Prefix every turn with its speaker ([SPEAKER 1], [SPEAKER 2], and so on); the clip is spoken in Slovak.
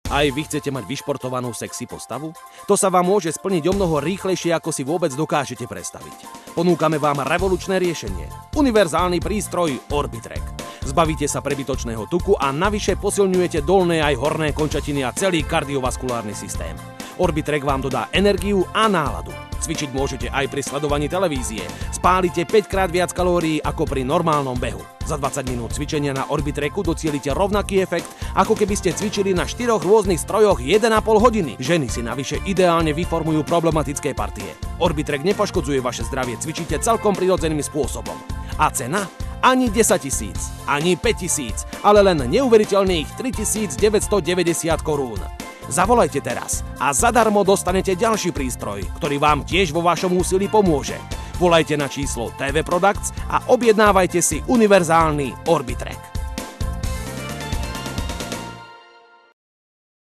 [SPEAKER 1] Aj vy chcete mať vyšportovanú sexy postavu? To sa vám môže splniť omnoho rýchlejšie, ako si vôbec dokážete predstaviť. Ponúkame vám revolučné riešenie. Univerzálny prístroj Orbitrek. Zbavíte sa prebytočného tuku a navyše posilňujete dolné aj horné končatiny a celý kardiovaskulárny systém. Orbitrek vám dodá energiu a náladu. Cvičiť môžete aj pri sledovaní televízie. Spálite 5-krát viac kalórií ako pri normálnom behu. Za 20 minút cvičenia na Orbitreku docielite rovnaký efekt, ako keby ste cvičili na 4 rôznych strojoch 1,5 hodiny. Ženy si navyše ideálne vyformujú problematické partie. Orbitrek nepoškodzuje vaše zdravie, cvičíte celkom prirodzeným spôsobom. A cena? Ani 10 000, ani 5 000, ale len neuveriteľných 3 990 korún. Zavolajte teraz a zadarmo dostanete ďalší prístroj, ktorý vám tiež vo vašom úsilí pomôže. Volajte na číslo TV Products a objednávajte si univerzálny Orbitrek.